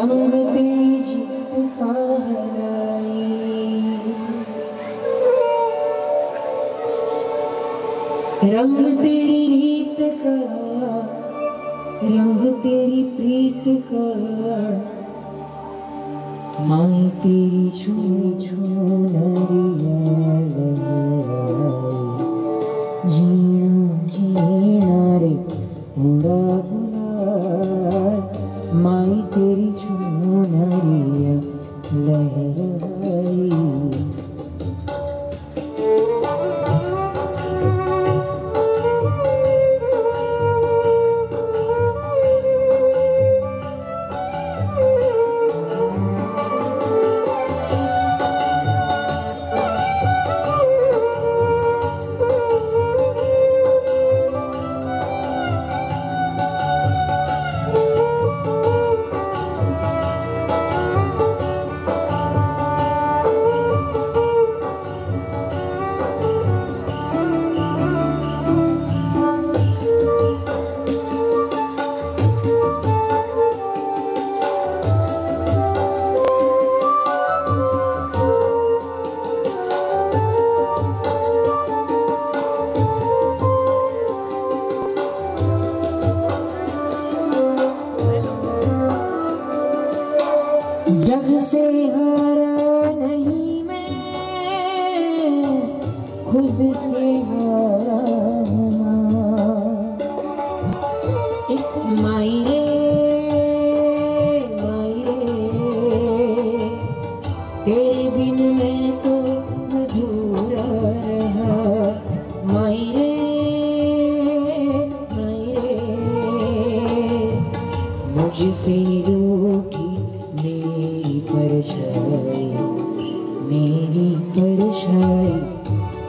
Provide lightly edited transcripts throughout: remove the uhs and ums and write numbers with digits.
रंग तेरी जीत का रंग तेरी रीत का, रंग तेरी प्रीत का, माई तेरी छू छू नरिया लहराई, जीना जीना रे मुड़ा बुला, माई तेरी छू नरिया लहराई। जग से हारा नहीं मैं, खुद से हारा हूँ माँ। एक माई रे तेरे बिन मैं तो अधूरा रहा। माई रे मुझसे रूठी मेरी परछाई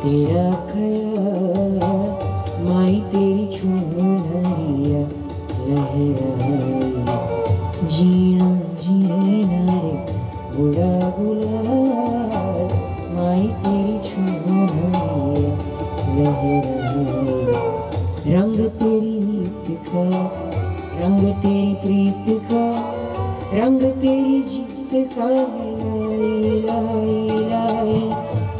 तेरा ख्याल, माई तेरी छूनरिया लहराई, जीना जीना रे बुढ़ा गुलाल, माई तेरी छूनरिया लहराई। रंग तेरी नीत का, रंग तेरी प्रीत का, रंग तेरी जीत का है लाई लाई,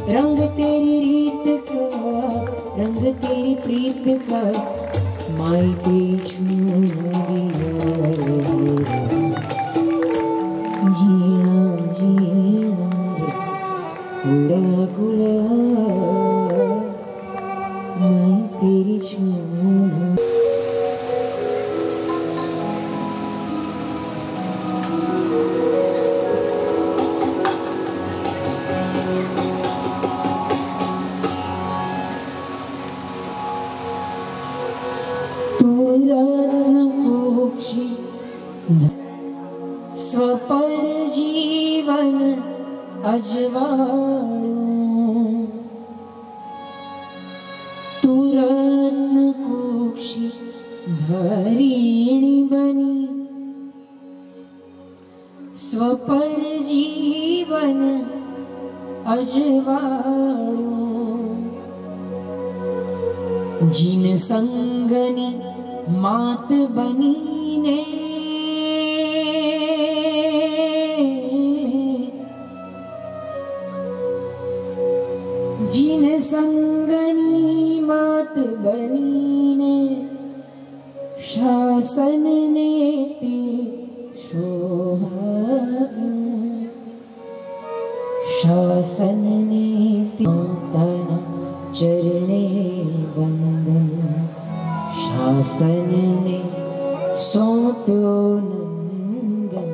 रंग तेरी रीत का, रंग तेरी प्रीत का, माई तेरी छूनरिया जीना जीना रे उड़ा गुलाल, माई तेरी छूनरिया। स्वपर जीवन अजवाड़ू, तू रत्न कुक्षी धरिणी बनी, स्वपर जीवन अजवाड़ू, जिन संगनी मात बनी ने, जिन संगनी मात बनी ने, शासन ने ते शोभा, शासन ने ते माता चरणे बंदन, शासन ने सौंप्यो नंदन,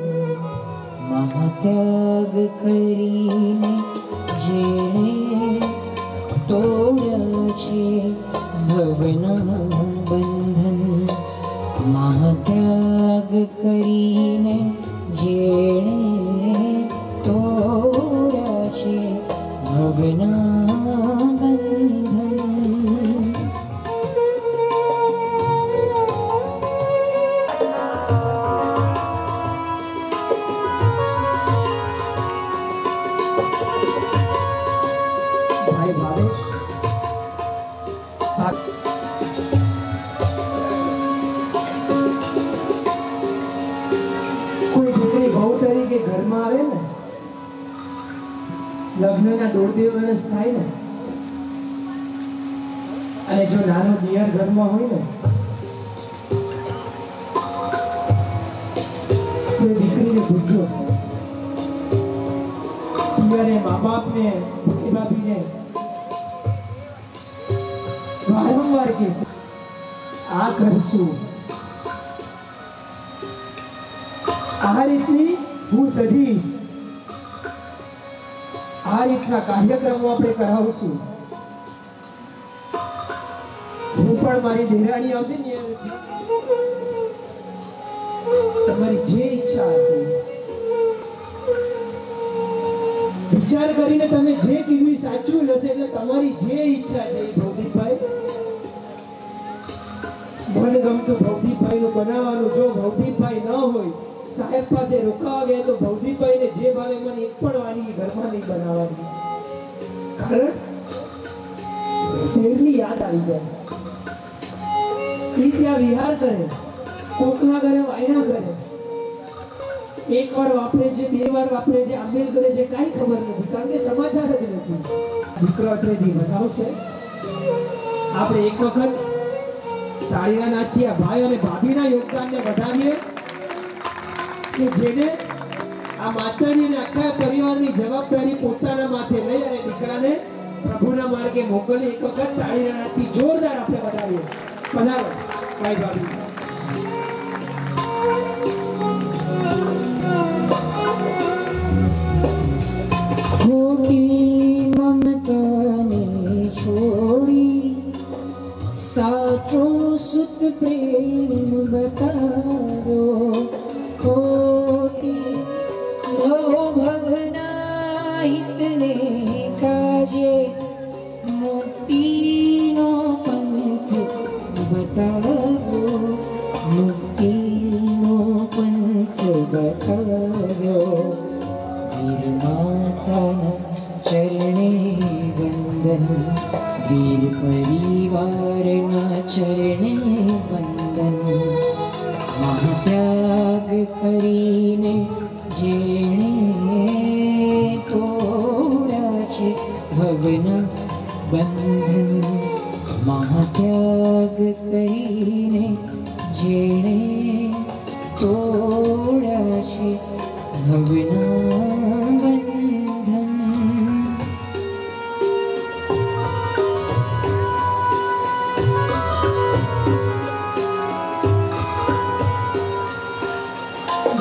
महात्याग करीने जेणे तोड़ा छे भवना बंधन, महात्याग करीने जेणे तोड़ा छे भवना बंधन। भाई भावेश कोई दीकरी बहु મહિના 1.5 વર્ષ થાય ને, અને જો નાનો દિયર ઘરમાં હોય ને તો દીકરીને પૂછજો, દિયરે મા બાપને ભાભીને વારંવાર કહેશે આ કરશું, આ રીતની હું સજીશ, આ રીતના કાર્યક્રમો આપણે કરાવશું. હું પણ મારી દેરાણી આવશે ને, તમારી જે ઈચ્છા હશે વિચાર કરીને તમે જે કીધું સાચું હશે, એટલે તમારી જે ઈચ્છા છે એ ભૌતિકભાઈ મનગમતું ભૌતિકભાઈ નું બનાવવાનું. જો ભૌતિકભાઈ ન હોય સાહેબ પાસે રોકાવા ગયા તો ભૌતિકભાઈ ને જે ભાવે મને એક પણ વાનગી ઘરમાં નહીં બનાવવાની, કારણ શેરની યાદ આવી જાય. ત્યાં વિહાર કરે, કોકના ઘરે વાયના કરે, એક વાર વાપરે છે, 2 વાર વાપરે છે, આમેલ કરે છે, કાંઈ ખબર નથી, કારણ કે સમાચાર જ નથી. દીકરો અટરેથી બનાવશે. આપણે એક વખત તાળીના નાદથી આ ભાઈ અને ભાભીના યોગદાનને વધાવીએ કે જેને આ માતાની અને આખા પરિવારની જવાબદારી પોતાના માથે લઈ અને દીકરાને પ્રભુના માર્ગે મોકલી. એક વખત તાળીના નાદથી જોરદાર આપણે વધાવીએ. પધારો ભાઈ ભાભી. ખોટી મમતાને છોડી સાચો સુત પ્રેમ બતાવો. કોઈ ભવના હિતને કાજે મુક્તિનો પંથ બતાવો, મુક્તિનો પંથ બતાવ્યો. વીર માતાના ચરણે વંદન, વીર પરિવારના ચરણે વંદન. મહાત્યાગ કરીને જેણે તોડ્યા છે ભવના બંધન. મહાત્યાગ કરીને જેણે તોડ્યા છે ભવના બંધન.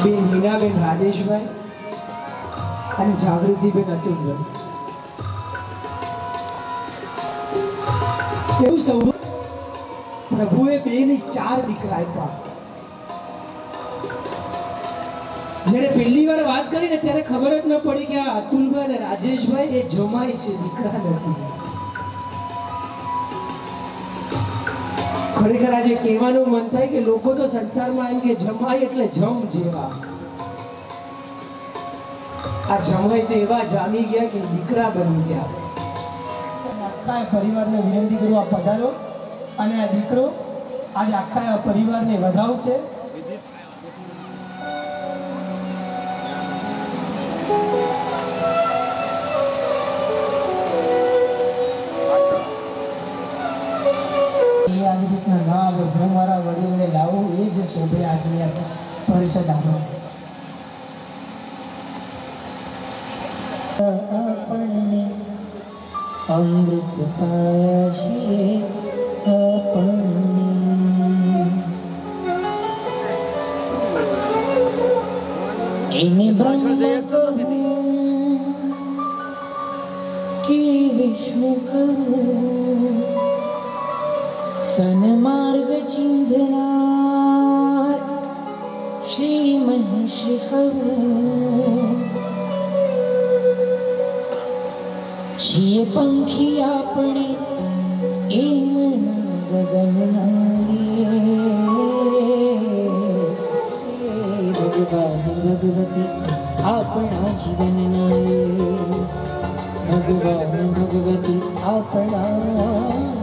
બેન મીનાબેન રાજેશભાઈ અને જાગૃતિબેન અતુલભાઈ, એવું સૌ પ્રભુએ 2 ને 4 દીકરા આપ્યા. જ્યારે પહેલી વાર વાત કરી ને ત્યારે ખબર જ ન પડી કે આ અતુલભાઈ અને રાજેશભાઈ એ જમાઈ છે, દીકરા નથી. ખરેખર આજે કહેવાનું મન થાય કે લોકો તો સંસારમાં એમ કે જમાઈ એટલે જમ જેવા. આ જમાઈ તો એવા જામી ગયા કે દીકરા બની ગયા. આખા પરિવારને વિનંતી કરું, આ પધારો અને આ દીકરો આજે આખા પરિવારને વધાવશે. આવી રીતના ના આવે, હું મારા વડીલને લાવું એ જ શોભે આજની પરિષદ આપણે. આપણને અમૃત પાશે, આપણને એને બ્રહ્મ કહું કે વિષ્ણુ કહું, સન્માર્ગ ચિંધનાર શ્રી મહેશ કહું. છીએ પંખી આપણે એમ ગગનના ભગવાન ભગવતી આપણા જીવનના, ભગવાન ભગવતી આપણા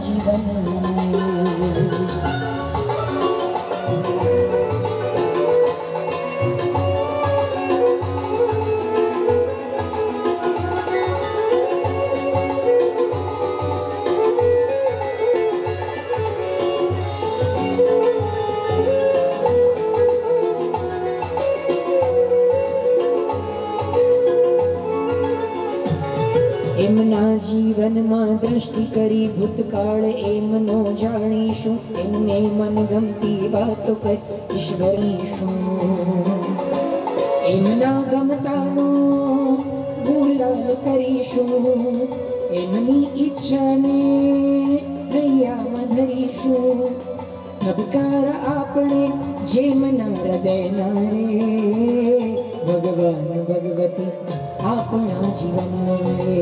જીવનના. જીવન માં દ્રષ્ટિ કરી ભૂતકાળ એમનો જાણીશું એમને મન ગમતી વાતો કરી ઈશ્વરીશું એમના ગમતાનો ગુલાલ કરીશું એમની ઈચ્છાને હૈયામાં ધરીશું ધબકાર આપણે જેમના હૃદયના રે ભગવાન ભગવતી આપણા જીવન રે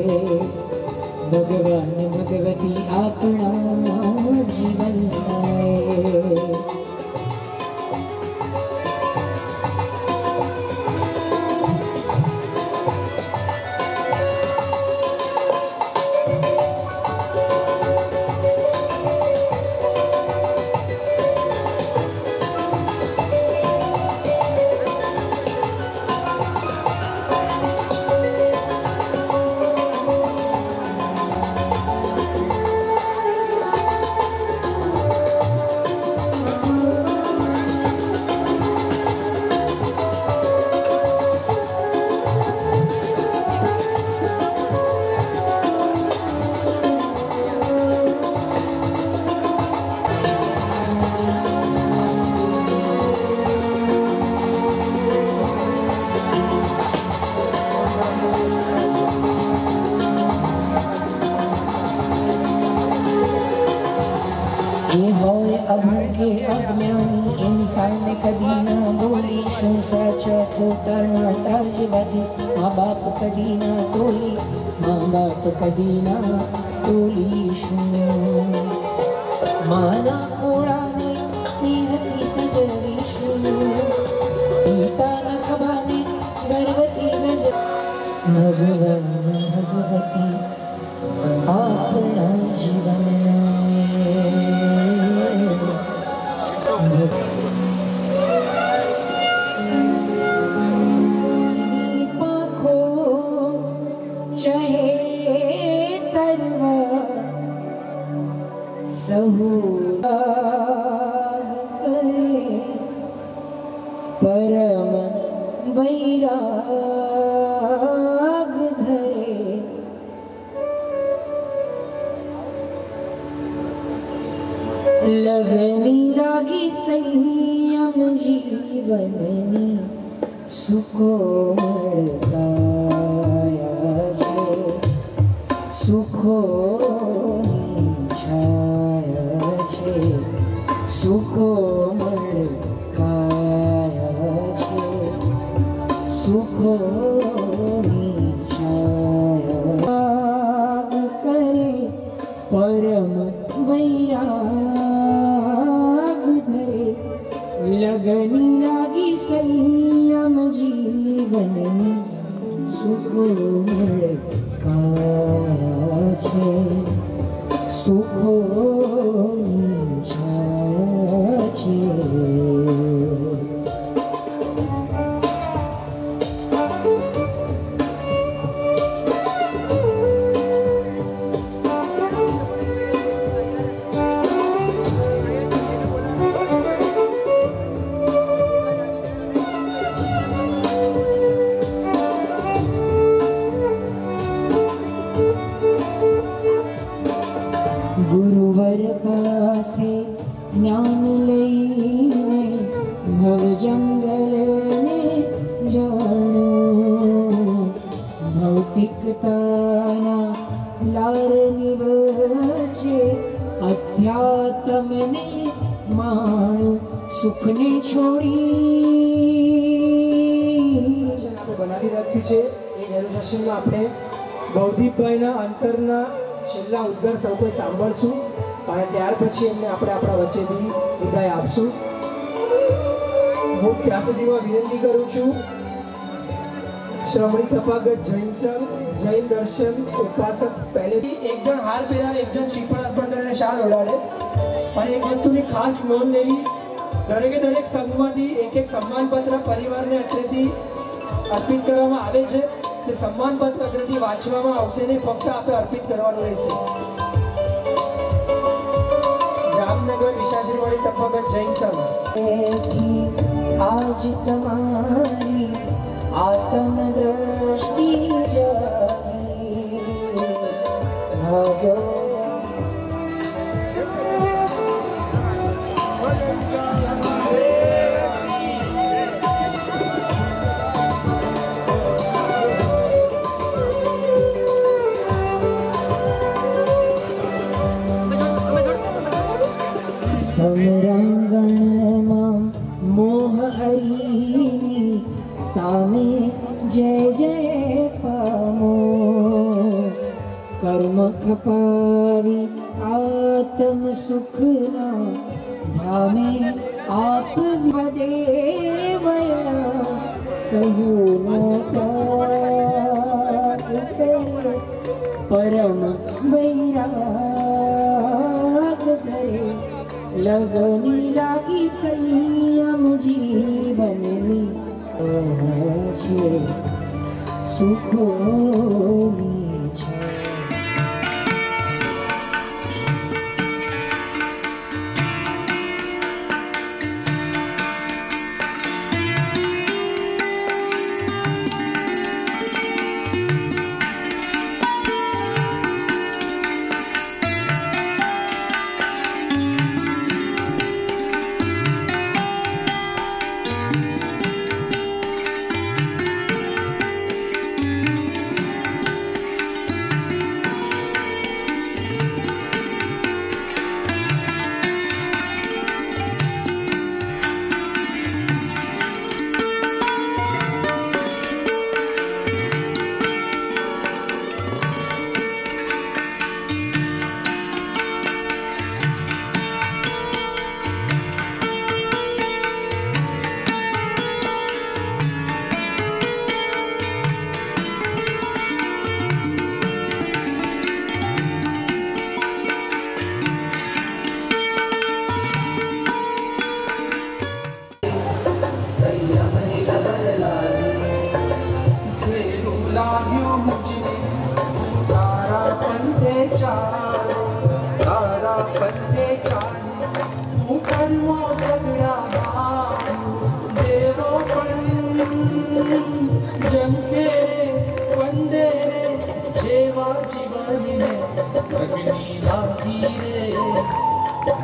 ભગવાન ભગવતી આપણા જીવન રે अभूखे अज्ञानी इंसान कदी ना बोलीशुं साचा खोटाना ताजवादी माँ बाप कदी ना तोली माँ बाप कदी ना तोलीशुं माना कोड़ाने स्नेहती सजरीशुं પિતાના ખભાને ગર્વથી ગજ ભગવાન ભગવતી આપણા જીવનના પાંખો ચહે તરવા સહુ परम वैराग धरे लगनी लागी संयम जीवननी सुखो मड़काया छे सुखो छाया छे सुखो सुखोनी छाया करे परम वैराग धरे लगनी लागी संयम जीवननी सुखो मड़काया छे सुखोनी छाया छे गुरुवर पासे ज्ञान लईने भव जंगल ने जाणो भौतिकताना लार निवचे अध्यात्म ने माणो सुख ने छोड़ी बनावी राख्યું છે એ નેરોશનમાં આપણે ભવદીપભાઈના અંતરના છેલ્લા ઉદ્ગાર સૌ કોઈ સાંભળશું અને ત્યાર પછી એમને આપણે આપણા વચ્ચેથી વિદાય આપશું હું ત્યાં સુધીમાં વિનંતી કરું છું શ્રમણી તપાગત જૈન સંઘ જૈન દર્શન ઉપાસક પહેલેથી એક જણ હાર પહેરાવે એક જણ શ્રીફળ અર્પણ કરીને શાલ ઓઢાડે અને એક વસ્તુની ખાસ નોંધ લેવી દરેકે દરેક સંઘમાંથી એક એક સન્માનપત્ર પરિવારને અત્રેથી અર્પિત કરવામાં આવે છે તે સન્માનપત્ર અત્રેથી વાંચવામાં આવશે નહીં ફક્ત આપણે અર્પિત કરવાનું રહેશે જામનગર વિશાસરીવાળી તપાગત જૈન સંઘ आज तुम्हारी आत्म दृष्टि जागी समरांगणમાં મોહ હરીની સામે જય જય પામો કર્મ કપાવી આત્મ સુખના ધામે આપ દેવયા સહુનો ત્યાગ કરે પરમ વૈરાગ કરે लगनी लागी संयम जीवननी छे सुखोनी छे।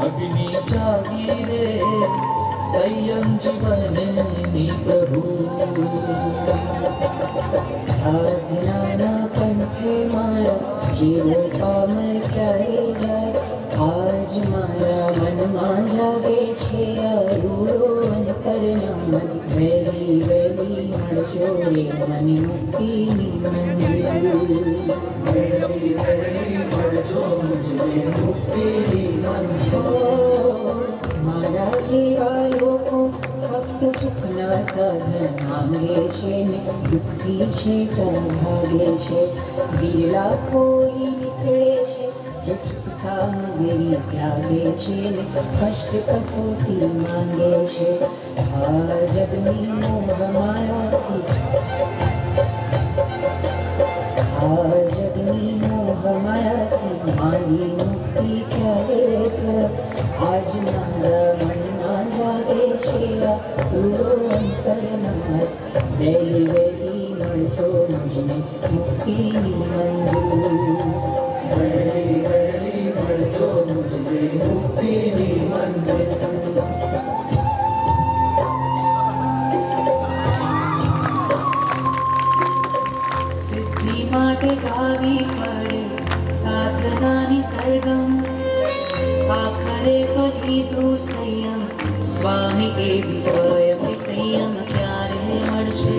अग्नि जागी रे संयम जीवन प्रभु साधना पंथे मारा जीव पामर करे जाए आज मारा मन में जागे छे अरूड़ो अंतरना मन वेली वेली मळजो रे मन मुक्ति मंजूर वेली वेली मळजो मुझे मुक्ति मारा जीवा लोको फक्त सुखना साधन मांगे छे ने दुखी छे पण भागे छे बीला कोई निकळे छे जे सुख सामग्री त्यागे छे ने कष्ट कसोटी मांगे छे आ जगनी मोह मायाथी जगनी मोह मायाथी मांगी मुक्ति क्यारे आज मारा मन में जागे छे रूड़ो अंतरना वेली वेली मळजो मुझने मुक्ति मंजूर वेली वेली मळजो मुझे मुक्ति मंजूर। सिद्धि माटे गावी पड़े साधनानी सरगम आखरे तो कीधु संयम स्वामी एवी स्वयं संयम क्यारे मळशे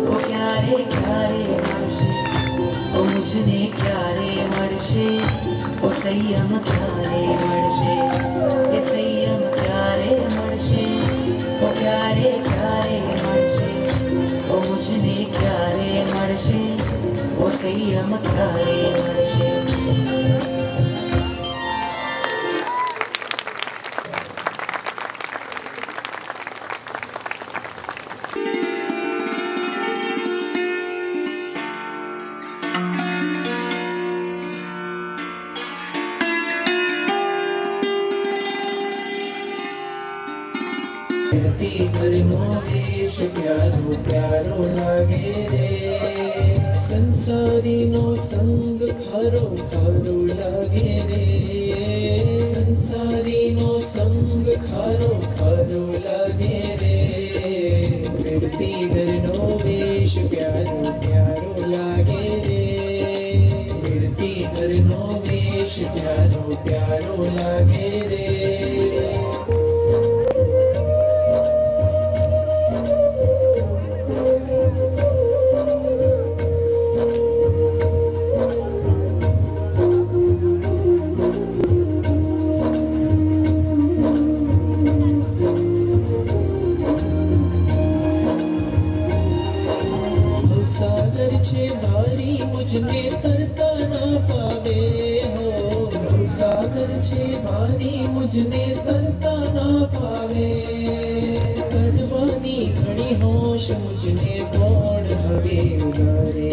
ओ क्यारे क्यारे मळशे ओ मुझने क्यारे मळशे ओ संयम क्यारे मळशे ए संयम क्यारे मळशे ओ क्यारे क्यारे मळशे ओ मुझने क्यारे मळशे ओ संयम क्यारे मळशे। मोदेश प्यारो प्यारो लागे रे संसारी नो संग खारो खारो लागे रे संसारी नो संग खारो खारो लागे रे फिरती दर नो वेश प्यारो प्यारो लागे रे फिरती दर नो वेश प्यारो प्यारो लागे रे भारी मुझने तरता ना पावे हो सागर छे भारी मुझने तरता ना पावे तरवानी घड़ी होश मुझने कोण हवे उगारे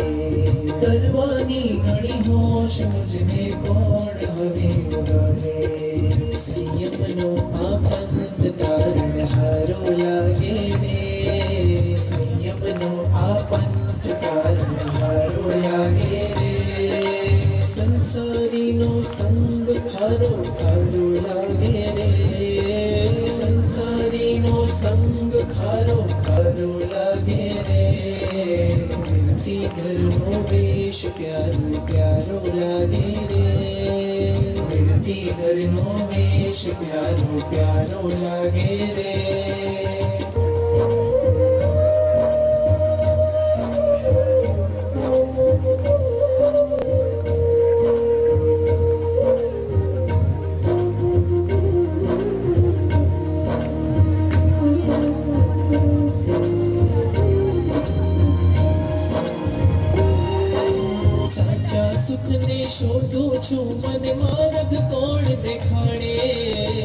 तरवानी घड़ी होश मुझने कोण हवे उगारे संयम नो आपंत कारण हारो लागे रे संयम नो आपंत कारण हारो लागे रे संसारी नो संग खारो खारो लागे रे संसारी नो संग खारो खारो लागे रे फिरती घर नो वेश प्यारो प्यारो लागे रे फिरती घर नो वेश प्यारो प्यारो लागे रे सुख ने शोधो छू मन मार्ग कोण दिखाड़े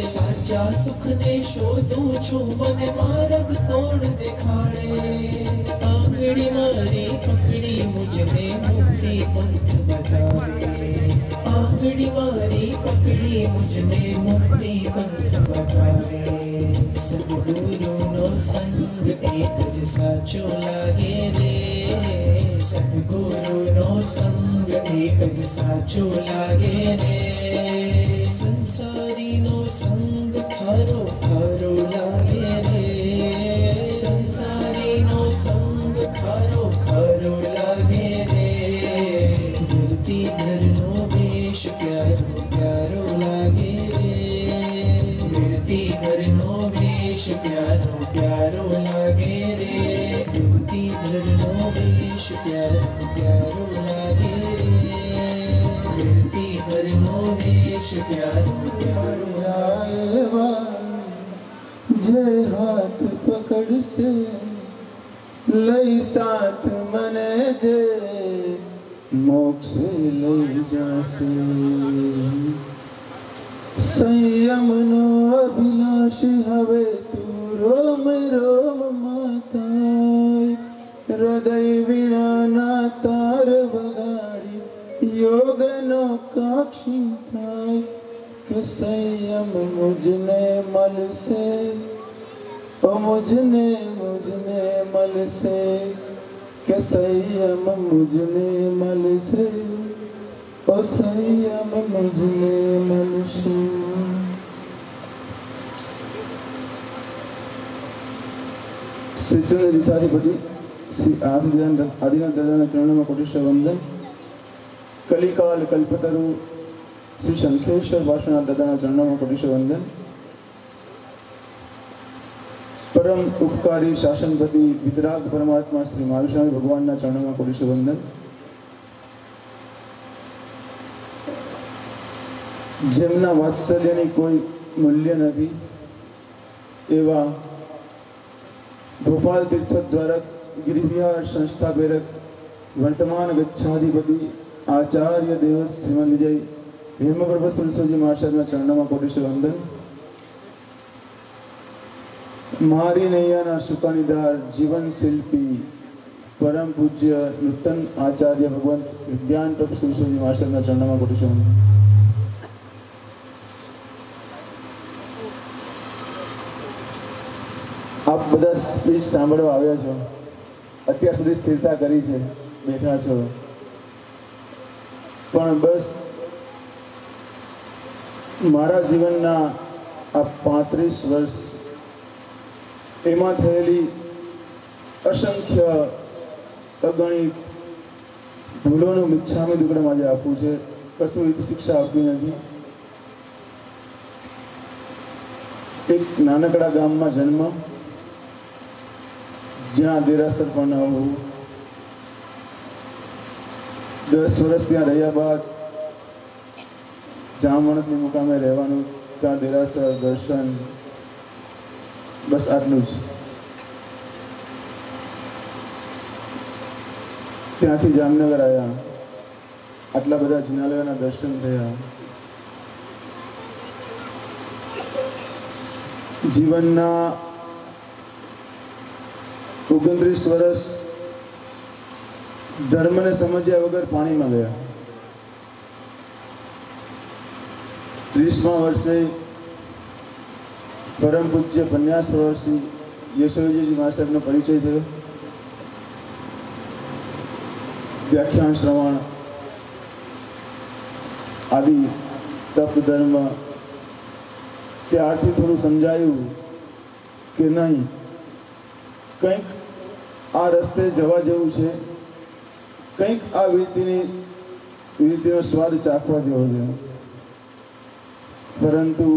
साचा सुख ने शोधो छू मन मार्ग कोण दिखाड़े आंगड़ी मारी पकड़ी मुझने मुक्ति पंथ बतावे आंगड़ी मारी पकड़ी मुझने मुक्ति पंथ बतावे सद्गुरु नो संग एक ज साचो लागे रे सद्गुरु नो संग एक ज साचो लागे रे संसारी नो संग खारो खारो लागे रे संसारी नो संग खारो खारो लागे रे गिरती धर नो वेश प्यारो प्यारो लागे रे गिरती धर नो वेश प्यारो प्यारो लागे रे गिरती धर नो वेश प्यारो प्यारो लागे रे गिरती धर नो वेश प्यारो प्यारो आएवा जय हाथ पकड़ से लई साथ मने जे मोक्ष लई जासे संयम नो अभिलाषी हवे तू रोम रोम माताय हृदय वीणा ना तार बगाड़ी योग नो काक्षी थाय के संयम मुझने मल से ओ मुझने मल से के संयम मुझने मल से ओ संयम मुझने मल से श्री विचारीपति श्री आदिनाथ दादा चरण में कोटेश्वर वंदन कलिकाल कल्पतरु श्री शंखेश्वर वासुनाथ दादा चरण में कोटेश्वर वंदन परम उपकारी शासनपति वितराग परमात्मा श्री महाविष्णु भगवान ना चरण में कोटेश्वर वंदन जेमना वात्सल्यनी कोई मूल्य नहीं एवा भोपाल तीर्थ द्वारा गिरिविहार संस्था प्रेरक वर्तमान गच्छाधिपति आचार्य देव श्रीमान विजय हेमप्रभ सरस्वती महाशय चरण में कोटेश्वर वंदन मारी नैया सुकानीदार जीवन शिल्पी परम पूज्य नूतन आचार्य भगवंत विज्ञान प्रभु सरस्वती महाशय चरण में कोटेश्वर वंदन आप બધા સ્પીચ સાંભળવા આવ્યા છો અત્યાર સુધી સ્થિરતા કરી છે બેઠા છો, પણ બસ મારા જીવનના આ 35 વર્ષ એમાં થયેલી અસંખ્ય અગણિત ભૂલોનું મિચ્છામી દુક્કડમ આજે આપવું છે. કશું રીતે શિક્ષા આપવી નથી. એક નાનકડા ગામમાં જન્મ, જ્યાં દેરાસર પણ ન હોવું. 10 વર્ષ ત્યાં રહ્યા બાદ જામવણની મુકામે રહેવાનું, ત્યાં દેરાસર, દર્શન, બસ આટલું જ. ત્યાંથી જામનગર આવ્યા, આટલા બધા જિનાલયોના દર્શન થયા. જીવનના 29 વર્ષ ધર્મને સમજ્યા વગર પાણીમાં ગયા. 30મા વર્ષે પરમ પૂજ્ય પન્યાસ પ્રવર્ષી યશોજીજી મહાસાહેબનો પરિચય થયો. વ્યાખ્યાન શ્રવણ આદિ તપ ધર્મ. ત્યારથી થોડું સમજાયું કે નહીં, કંઈક આ રસ્તે જવા જેવું છે, કંઈક આ વીરતીનો સ્વાદ ચાખવા જેવો છે. પરંતુ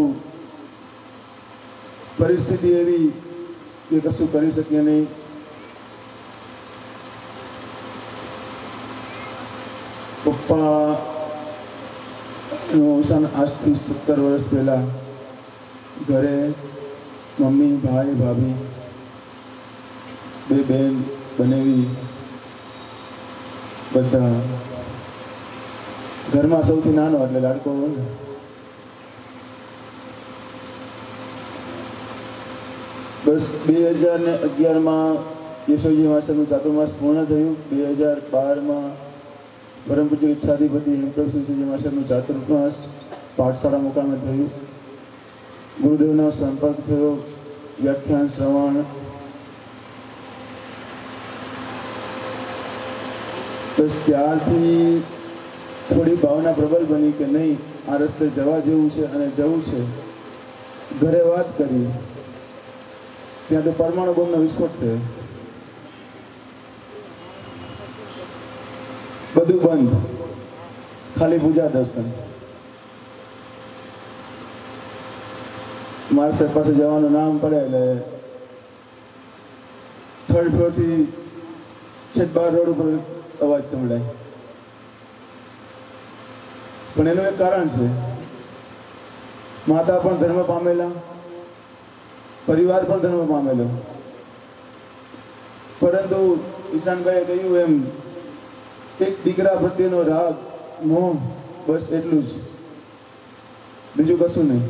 પરિસ્થિતિ એવી કે કશું કરી શકીએ નહીં. પપ્પાનું અવસાન આજથી 17 વર્ષ પહેલા. ઘરે મમ્મી, ભાઈ, ભાભી, 2 બહેન, બનેવી, બધા. ઘરમાં સૌથી નાનો એટલે લાડકો. બસ 2011માં યશોજી મહાસાહેબનું ચાતુર્માસ પૂર્ણ થયું. 2012માં પરમ પૂજ્ય ઈચ્છાધિપતિ હેમપ્રભુજી મહાસાહેબનું ચાતુર્માસ પાઠશાળા મુકામે થયું. ગુરુદેવનો સંપર્ક થયો, વ્યાખ્યાન શ્રવણ. બસ ત્યારથી થોડી ભાવના પ્રબળ બની કે નહીં, આ રસ્તે જવા જેવું છે અને જવું છે. ઘરે વાત કરી, ત્યાં તો પરમાણુ બોમ્બનો વિસ્ફોટ થયો. બધું બંધ, ખાલી પૂજા દર્શન. મારા સાહેબ પાસે જવાનું નામ પડે એટલે 3rd ફ્લોરથી છેક 12 રોડ ઉપર અવાજ સંભળાય. પણ એનું એક કારણ છે. માતા પણ ધર્મ પામેલા, પરિવાર પણ ધર્મ પામેલો, પરંતુ ઈશાનભાઈએ કહ્યું એમ એક દીકરા પ્રત્યેનો રાગ, મોહ, બસ એટલું જ, બીજું કશું નહીં.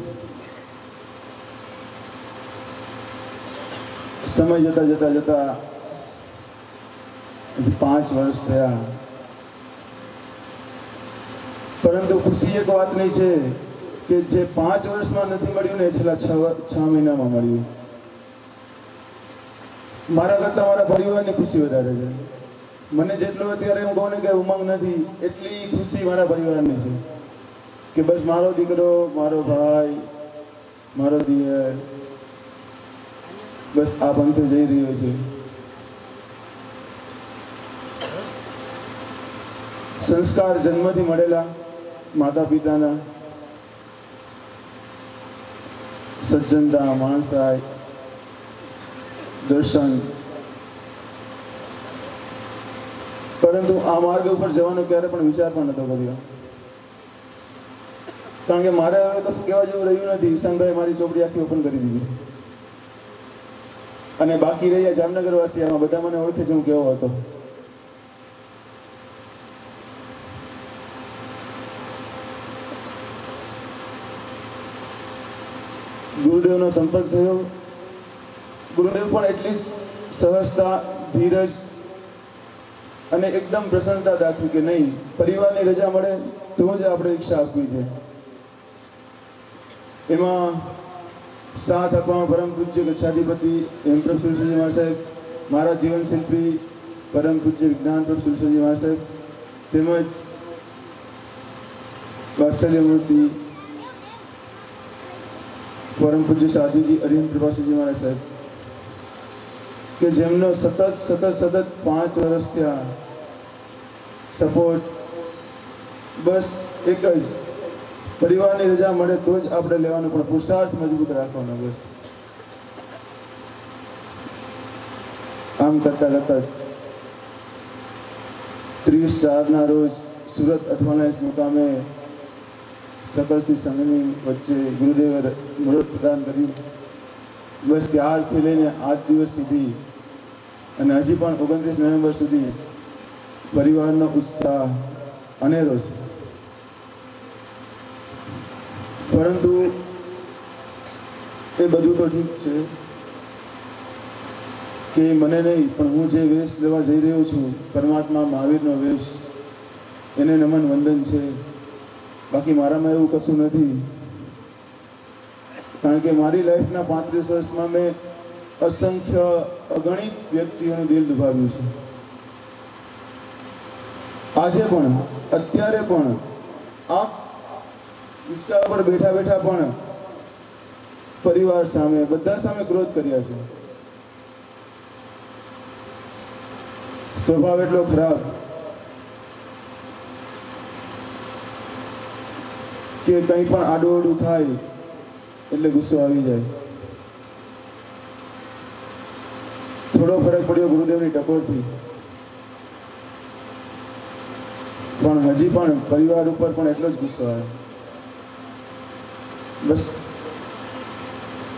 સમય જતા જતા જતા 5 વર્ષ થયા. પરંતુ ખુશી એક વાતની છે કે જે 5 વર્ષમાં નથી મળ્યું ને, છેલ્લા 6 મહિનામાં મળ્યું. મારા કરતાં મારા પરિવારની ખુશી વધારે છે. મને જેટલું અત્યારે હું કહું ને કે ઉમંગ નથી, એટલી ખુશી મારા પરિવારની છે કે બસ મારો દીકરો, મારો ભાઈ, મારો દિયર બસ આ પંથે જઈ રહ્યો છે. સંસ્કાર જન્મથી મળેલા માતા પિતાના, સજ્જનતા, માણસાઈ, દર્શન. પરંતુ આ માર્ગ ઉપર જવાનો ક્યારે પણ વિચાર પણ નતો કર્યો. કારણ કે મારે હવે કશું કહેવા જેવું રહ્યું નથી. ઈશાનભાઈ મારી ચોપડી આખી ઓપન કરી દીધી. અને બાકી રહ્યા જામનગર વાસી, આમાં બધા મને ઓળખે છે હું કેવો હતો. ગુરુદેવનો સંપર્ક થયો. ગુરુદેવ પણ એટલી સહજતા, ધીરજ અને એકદમ પ્રસન્નતા દાખવી કે નહીં, પરિવારની રજા મળે તો જ આપણે ઈચ્છા આપવી છે. એમાં સાથ આપવામાં પરમ પૂજ્ય ગચ્છાધિપતિ હેમપ્રભુજી મહાસાહેબ, મારા જીવન શિલ્પી પરમ પૂજ્ય વિજ્ઞાન પ્રભુ સુરસજી મહારાજ સાહેબ તેમજ વાત્સલ્ય મૂર્તિ પરમ પૂજ્ય સાધુજી અરવિંદ પ્રભાસીજી મહારાજ સાહેબ કે જેમનો સતત 5 વર્ષ થયા સપોર્ટ બસ એક જ પરિવારની રજા મળે તો જ આપણે લેવાનું, પણ પુરુષાર્થ મજબૂત રાખવાનો બસ. આમ કરતા 30/4 રોજ સુરત 98 મુકામે સકલસિંહ સંઘની વચ્ચે ગુરુદેવે મુહૂર્ત પ્રદાન કર્યું. બસ ત્યારથી લઈને આજ દિવસ સુધી અને હજી પણ 29 નવેમ્બર સુધી પરિવારનો ઉત્સાહ અનેરો છે. પરંતુ એ બધું તો ઠીક છે કે મને નહીં, પણ હું જે વેશ લેવા જઈ રહ્યો છું પરમાત્મા મહાવીરનો વેશ, એને નમન વંદન છે. બાકી મારામાં એવું કશું નથી, કારણ કે મારી લાઈફના 35 વર્ષમાં મેં અસંખ્ય અગણિત વ્યક્તિઓનું દિલ દુભાવ્યું છે. આજે પણ, અત્યારે પણ, આ હિંચકા પર બેઠા બેઠા પણ પરિવાર સામે, બધા સામે ક્રોધ કર્યા છે. સ્વભાવ એટલો ખરાબ કે કંઈ પણ આડું થાય એટલે ગુસ્સો આવી જાય. થોડો ફરક પડ્યો ગુરુદેવની ટકોરથી, પણ હજી પણ પરિવાર ઉપર પણ એટલો જ ગુસ્સો આવે. બસ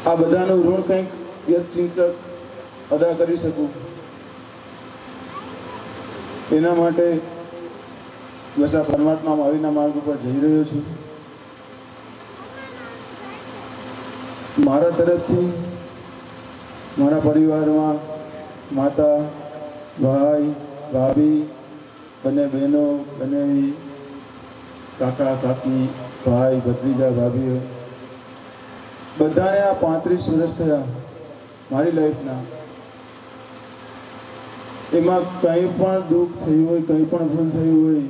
આ બધાનું ઋણ કંઈક યથચિંતક અદા કરી શકું એના માટે બસ આ પરમાત્મા મહાવીરના માર્ગ ઉપર જઈ રહ્યો છું. મારા તરફથી મારા પરિવારમાં માતા, ભાઈ, ભાભી, બંને બહેનો, બંને કાકા, કાકી, ભાઈ, ભત્રીજા, ભાભીઓ, બધાને આ 35 વર્ષ થયા મારી લાઈફના. એમાં કંઈ પણ દુઃખ થયું હોય, કંઈ પણ ભૂલ થયું હોય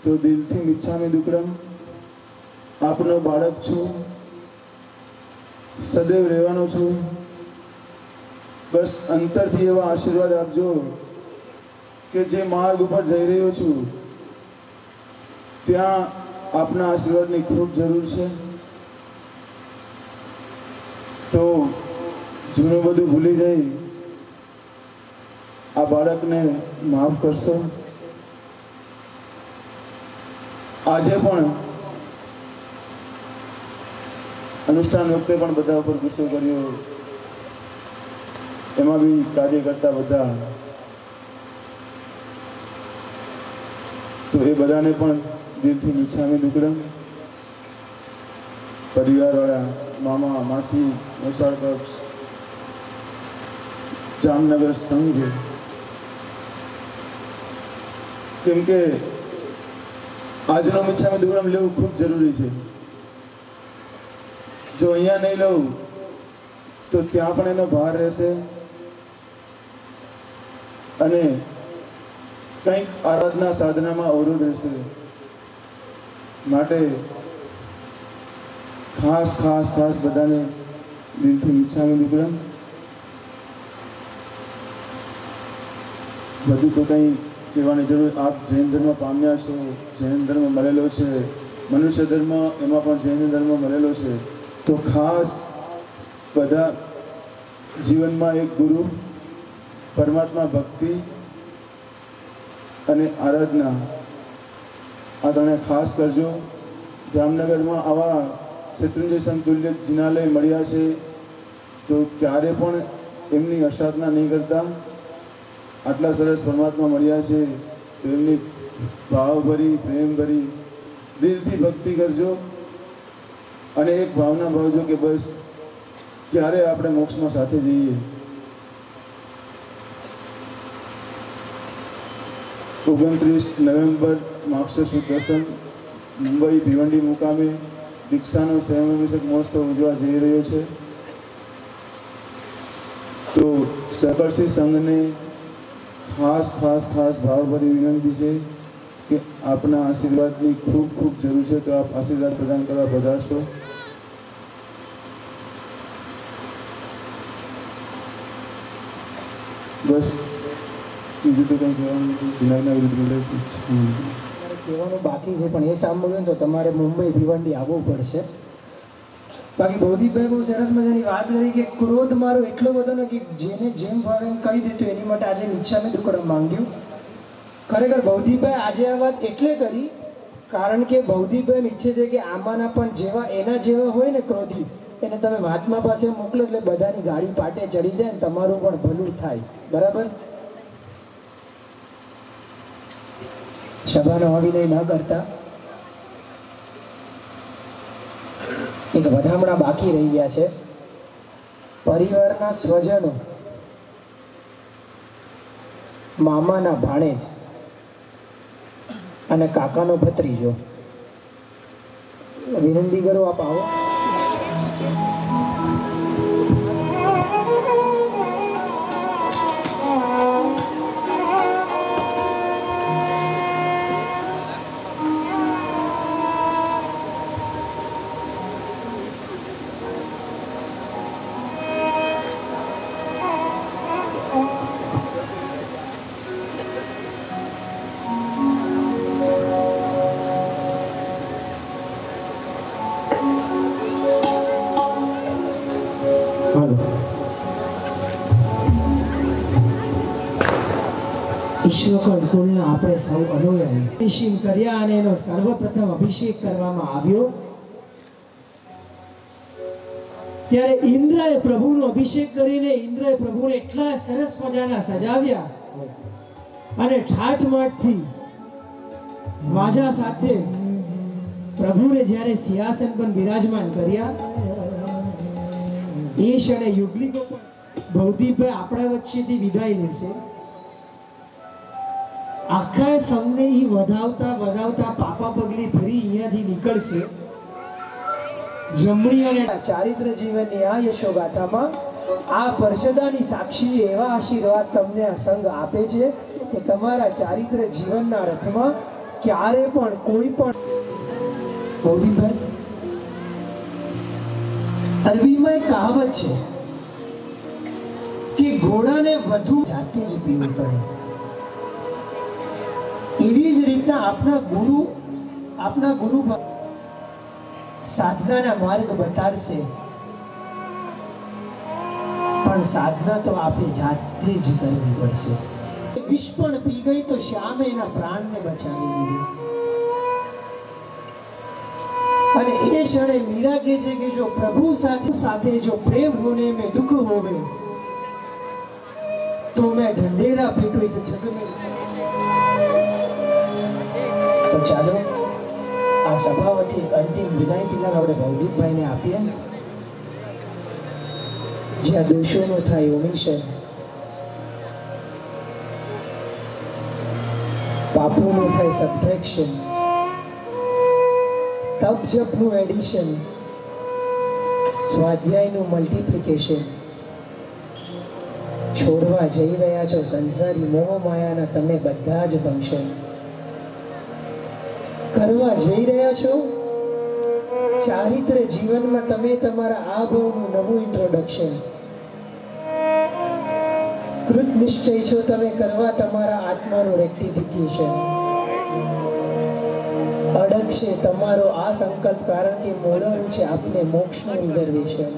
તો દિલથી મિચ્છામી દુક્કડમ, આપનો બાળક છું, સદૈવ રહેવાનો છું. બસ અંતરથી એવા આશીર્વાદ આપજો કે જે માર્ગ ઉપર જઈ રહ્યો છું ત્યાં આપના આશીર્વાદની ખૂબ જરૂર છે. તો જૂનું બધું ભૂલી જઈ આ બાળકને માફ કરશો. આજે પણ અનુષ્ઠાન વખતે પણ બધા ઉપર ગુસ્સો કર્યો, એમાં બી કાર્ય કરતા બધા, તો એ બધાને પણ દિલથી મિચ્છામી દુક્કડમ. પરિવારવાળા, મામા, માસી, મોસાળ પક્ષ, જામનગર સંઘ, કેમ કે આજનો મિચ્છામી દુક્કડમ લેવું ખૂબ જરૂરી છે. જો અહીંયા નહીં લઉં તો ત્યાં પણ એનો ભાર રહેશે અને કંઈક આરાધના સાધનામાં અવરોધ રહેશે. માટે ખાસ બધાને દિલથી મિચ્છામી દુક્કડમ. બધું તો કંઈ કહેવાની જરૂર. આપ જૈન ધર્મ પામ્યા છો, જૈન ધર્મ મળેલો છે, મનુષ્ય ધર્મ એમાં પણ જૈન ધર્મ મળેલો છે. તો ખાસ બધા જીવનમાં એક ગુરુ, પરમાત્મા ભક્તિ અને આરાધના, આ ત્રણે ખાસ કરજો. જામનગરમાં આવા શત્રુંજય સમતુલ્ય જિનાલય મળ્યા છે તો ક્યારે પણ એમની અસાધના નહીં કરતા. આટલા સરસ પરમાત્મા મળ્યા છે તો એમની ભાવભરી, પ્રેમભરી દિલથી ભક્તિ કરજો અને એક ભાવના ભાવજો કે બસ ક્યારે આપણે મોક્ષમાં સાથે જઈએ. 29 નવેમ્બર માક્ષર સુદ દસમ મુંબઈ ભિવંડી મુકામે દીક્ષાનો સ્વયંઅભિષેક મહોત્સવ ઉજવા જઈ રહ્યો છે. તો સકલસિંહ સંઘને ખાસ ખાસ ખાસ ભાવભરી વિનંતી છે કે આપના આશીર્વાદની ખૂબ ખૂબ જરૂર છે, તો આપ આશીર્વાદ પ્રદાન કરવા પધારશો. બસ બીજું તો કંઈ કહેવાનું નથી. જુનાગઢના વિરુદ્ધ કહેવાનું બાકી છે, પણ એ સાંભળ્યું ને તો તમારે મુંબઈ ભિવંડી આવવું પડશે. બાકી ભૌતિકભાઈ બહુ સરસ મજાની વાત કરી કે ક્રોધ મારો એટલો બધો ને કે જેને જેમ ભાવે એમ કહી દીધું, એની માટે આજે નીચા મેં દુકડમ માંગ્યું. ખરેખર ભૌતિકભાઈ આજે આ વાત એટલે કરી કારણ કે ભૌતિકભાઈ ઈચ્છે છે કે આમાંના પણ જેવા એના જેવા હોય ને ક્રોધી, એને તમે મહાત્મા પાસે મોકલો એટલે બધાની ગાડી પાટે ચડી જાય ને તમારું પણ ભલું થાય. બરાબર? સભાનો અવિનય ન કરતા. એક વધામણા બાકી રહી ગયા છે. પરિવારના સ્વજનો, મામાના ભાણેજ અને કાકાનો ભત્રીજો. વિનંતી કરો આપ આવો. ઈશ્વર કુળના આપણે સૌ અનુયાયી અભિષેક કર્યા અને એનો સર્વપ્રથમ અભિષેક કરવામાં આવ્યો. ત્યારે ઇન્દ્રએ પ્રભુનો અભિષેક કરીને ઇન્દ્રએ પ્રભુને એટલા સરસ મજાના સજાવ્યા અને ઠાઠમાઠથી વાજા સાથે પ્રભુને જ્યારે સિંહાસન પર બિરાજમાન કર્યા, એ ક્ષણે યુગલિકો પણ ભૌતિકભાઈ આપણા વચ્ચેથી વિદાય લેશે. આખા સૌને વધાવતા વધાવતા પાપા પગલી ફરી અહીંયાથી નીકળશે. જમણી અને ચારિત્ર જીવનની આ યશોગાથામાં આ પરસદાની સાક્ષી એવા આશીર્વાદ તમને આ સંઘ આપે છે કે તમારા ચારિત્ર જીવનના રથમાં ક્યારે પણ કોઈ પણ ભૌતિકભાઈ, અરબીમાં એક કહાવત છે કે ઘોડાને વધુ જાતે જ પીવું પડે. એવી જ રીતના આપના ગુરુ સાધનાના માર્ગ બતાડશે, પણ સાધના તો આપણે જાતે જ કરવી પડશે. વિષ પણ પી ગઈ તો શ્યામે એના પ્રાણને બચાવી લીધું. અને એ ક્ષણે મીરા કહે છે કે જો પ્રભુ સાથે જો પ્રેમ હોને में दुख होवे तो मैं ढंढेरा पीटू इस जग में. તો ચાલો આ સભાવથી અંતિમ વિદાય તિલક આપણે ભૌતિકભાઈને આપીએ. જ્યાં દોષોનો થાય ઓમિશન, પાપોનું થાય સબટ્રેક્શન, તપ જપનું એડિશન, સ્વાધ્યાયનું મલ્ટિપ્લિકેશન. છોડવા જઈ રહ્યા છો સંસારી મોહ માયાના તમે બધા જ ફંક્શન. કરવા જઈ રહ્યા છો ચારિત્ર જીવનમાં તમે તમારા આ ભાવનું નવું ઇન્ટ્રોડક્શન. કૃત નિશ્ચય છો તમે કરવા તમારા આત્માનું રેક્ટિફિકેશન. અડગ છે તમારો આ સંકલ્પ કારણ કે મોડવાનું છે આપને મોક્ષનું રિઝર્વેશન.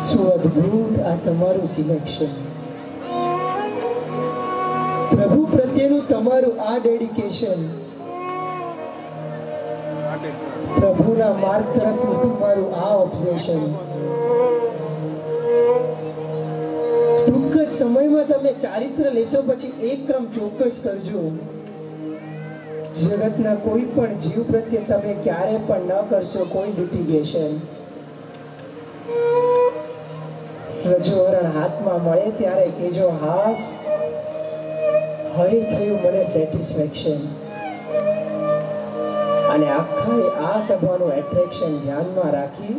શું અદ્ભુત આ તમારું સિલેક્શન. પ્રભુ પ્રત્યેનું તમારું આ ડેડિકેશન, પ્રભુના માર્ગ તરફનું તમારું આ ઓબ્ઝેશન. ટૂંક જ સમયમાં તમે ચારિત્ર લેશો પછી એક ક્રમ ચોક્કસ કરજો. જગતના કોઈ પણ જીવ પ્રત્યે તમે ક્યારે પણ ન કરશો કોઈ લિટિગેશન. રજોવરણ હાથમાં મળે ત્યારે કેજો હાસ, હવે થયું મને સેટિસ્ફેક્શન. અને આખા આ સભાનું એટ્રેક્શન ધ્યાનમાં રાખી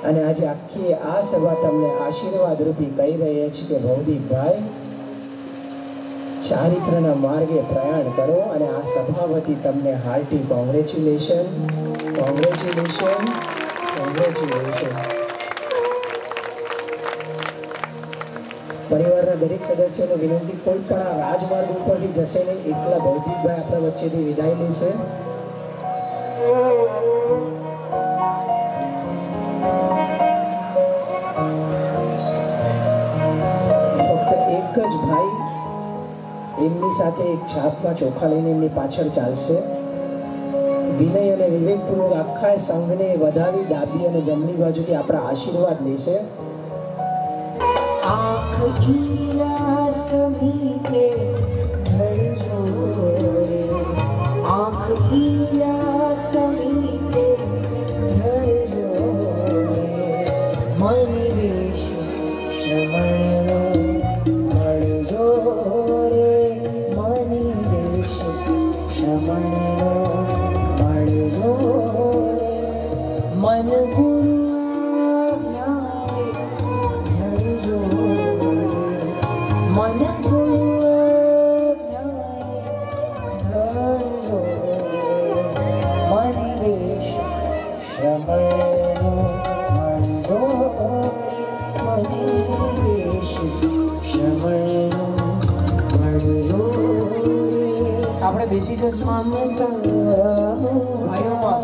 અને આજે આખી આ સભા તમને આશીર્વાદ રૂપી કહી રહી છે કે ભવદીપભાઈ ચારિત્રના માર્ગે પ્રયાણ કરો અને આ સભા વતી તમને હાર્ટી કોંગ્રેચ્યુલેશન. પરિવારના દરેક સદસ્યોને વિનંતી, કોઈ પણ આ રાજમાર્ગ ઉપરથી જશે નહીં, એટલા ભૌતિકભાઈ આપણા વચ્ચેથી વિદાય લેશે. ફક્ત એક જ ભાઈ એમની સાથે એક છાપમાં ચોખા લઈને એમની પાછળ ચાલશે. વિનય અને વિવેકપૂર્વક આખા સંઘને વધાવી ડાબી અને જમણી બાજુથી આપણા આશીર્વાદ લેશે. आँख ईरा समीपे ढलजो रे, आँख ईरा समीपे ढलजो रे, मणिवेश श्रवणनो ढलजो रे, मणिवेश श्रवणनो ढलजो रे, मन गुरु मन मनिवेश श्रवणनो ढलजो, मनिवेश श्रवणनो ढलजो. આપણે બેસી જશું ભાઈઓમાં.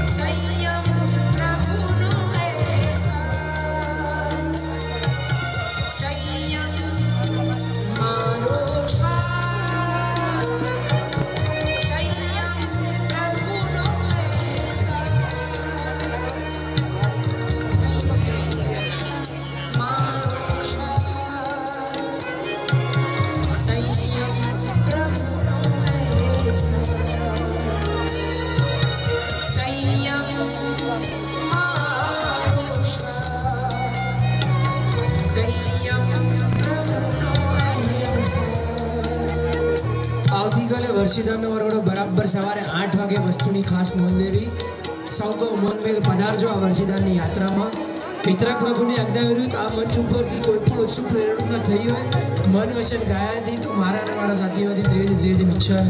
संयम प्रभु नो ऐसा આવતીકાલે વર્ષિદાનનો વરઘોડો બરાબર સવારે 8 વાગે વસ્તુની ખાસ નોંધ લેવી. સૌ કો મનમેલ પધારજો આ વર્ષિદાનની યાત્રામાં. પિતૃ પ્રભુની આજ્ઞા વિરુદ્ધ આ મંચ ઉપરથી કોઈ પણ ઓછું પ્રેરણા થઈ હોય, મન વચન ગાયાથી તો મારા અને મારા સાથીઓથી ધીરે ધીરે ઈચ્છા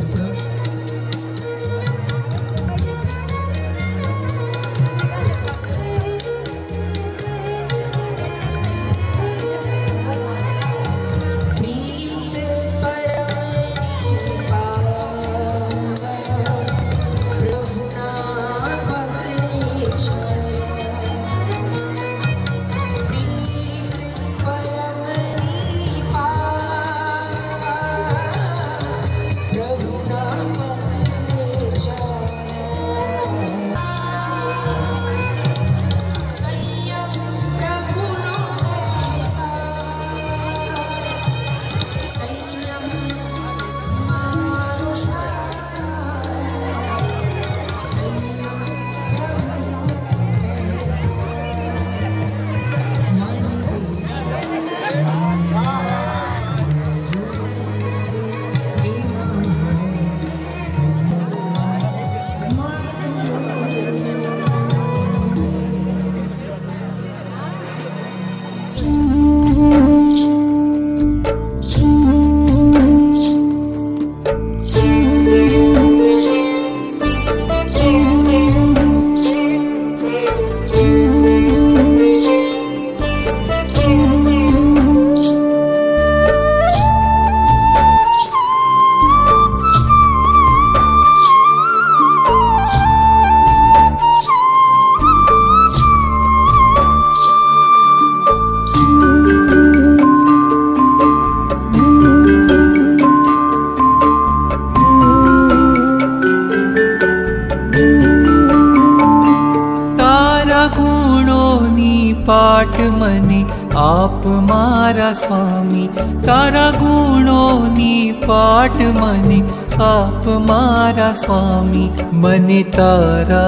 पाठ मने आप मारा स्वामी, तारा गुणोनी पाठ मने आप मारा स्वामी, मने तारा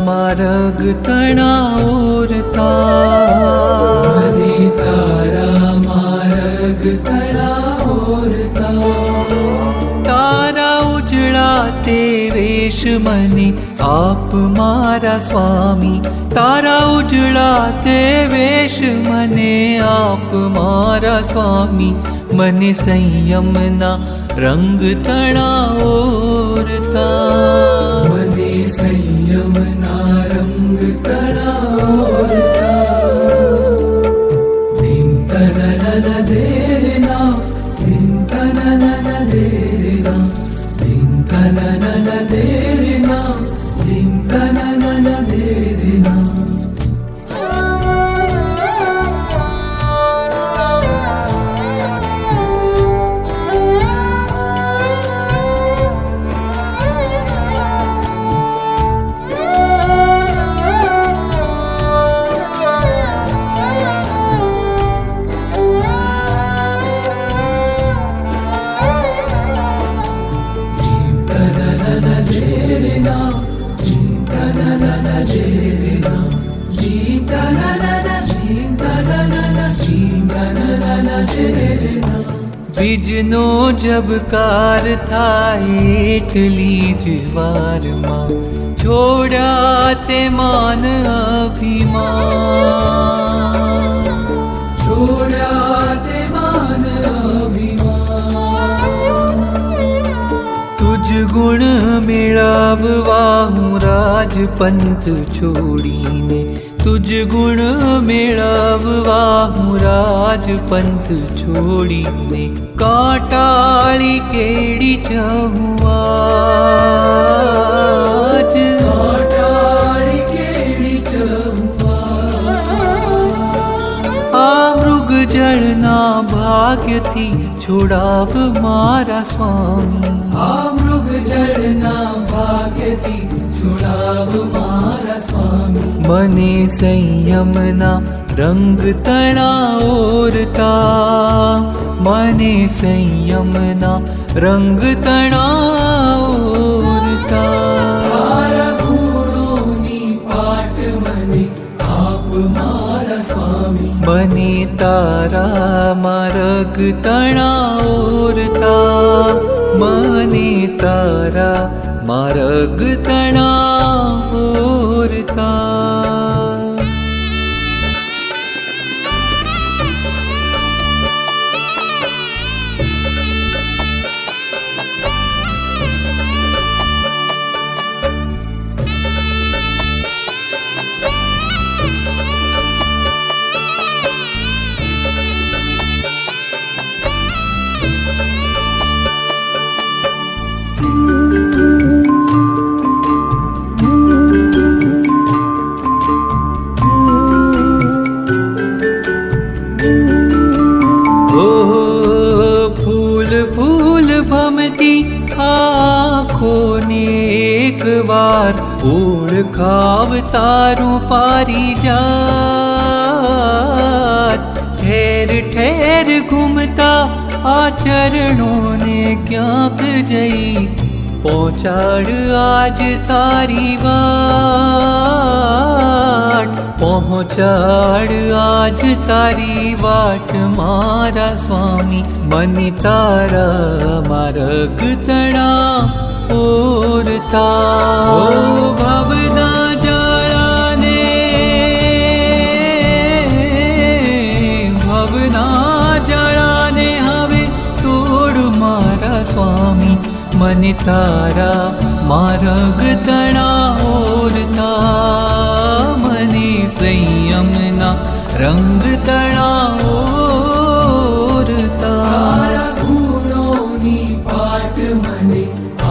मार्ग तना ओरता, मने तारा मार्ग तना ओरता, तारा उजड़ाते वेश मने आप मारा स्वामी, तारा उजड़ाते वेश मने आप मारा स्वामी, मने संयम ना रंग तना ओरता, मने संयम ना रंग तना ओरता, धिंतनन देरना धिंतनन देरना धिंतनन देरना धिंतनन देरना। बिजनो जब कार था एटली जवार मां, छोड़ा ते मान अभिमान, छोड़ा ते मान अभिमान, तुझ गुण मेळाववा हूँ राजपंथ छोड़ीने, तुझ गुण मेळाववा हूँ राजपंथ छोड़ीने, काटाली केड़ी चाहूँ आज, काटाली केड़ी चाहूँ आ मृग जड़ना भाग्य थी छुड़ाव मारा स्वामी, आ मृग जड़ना भाग्य थी छुड़ाव मारा स्वामी, मने संयमना रंग तना ओरता, मने संयमना रंग तना ओरता, तारा गुणोनी पाठ मने आप मारा स्वामी, मने ता तारा मार्ग तणा ओरता मने तारा मार्ग तणा ओरता वार ओळखाव तारू पारिजात ठेर ठेर घूमता आचरणों ने क्यांक जई पहुंचाड़ आज तारी वाट पहुंचाड़ आज तारी वाट मारा स्वामी मनी तारा मार्ग तणा ओरता ओ भवना जाळाने हवे तोड़ मारा स्वामी मनी तारा मार्ग तणा ओरता मनी संयमना रंग तणा ओरता पाट मने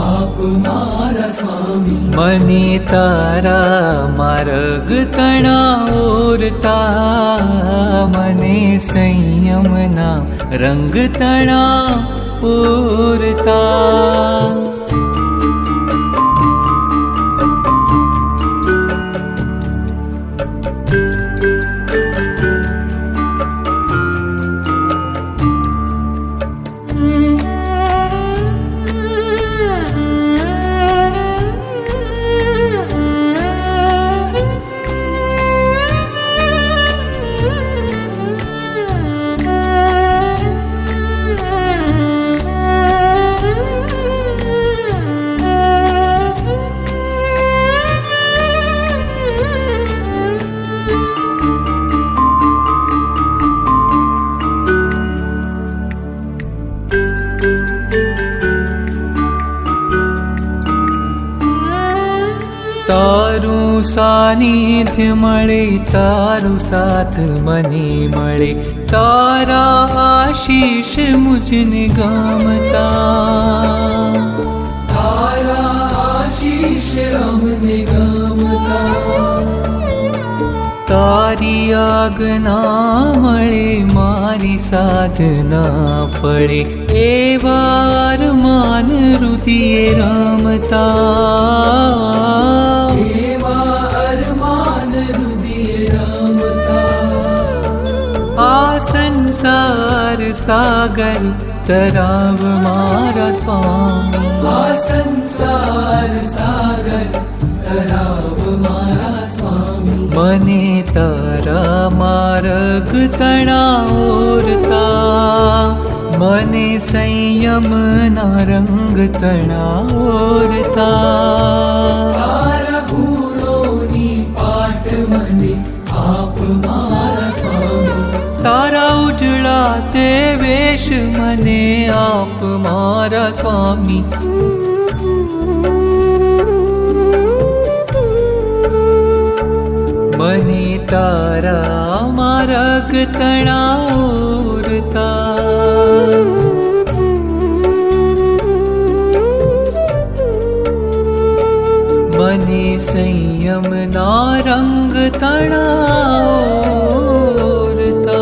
आप मारा स्वामी मनी तारा मार्ग तणा ओरता मने संयमना रंग तणा ओरता तारू सानिध्य मळे तारू साथ मने मळे तारा आशीष मुझने गामता तारा आशीष हमने गामता तारी आज्ञा मळे मारी साधना फळे एवा अरमान हृदय रमता एवा अरमान हृदय रमता आ संसार सागर तराव मारा स्वामी आ संसार सागर तराव मारा स्वामी मने तारा मार्ग तणा ओरता मने संयम ना रंग तणा ओरता तारा गुणोनी पाट मने आप मारा स्वामी तारा उजळा ते वेश मने आप मारा स्वामी मने तारा मार्ग तणा ओरता मने संयम ना रंग तणा ओरता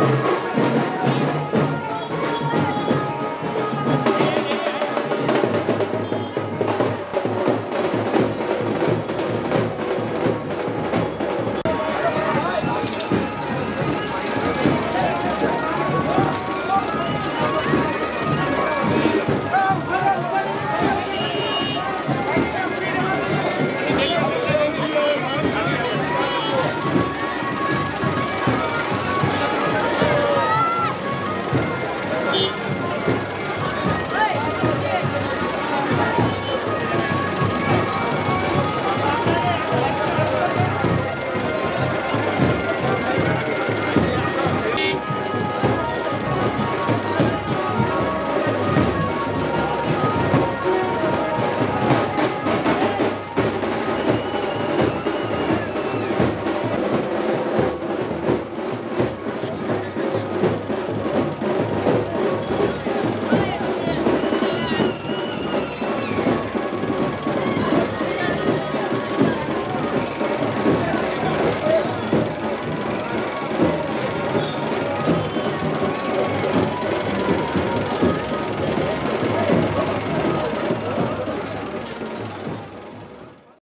है।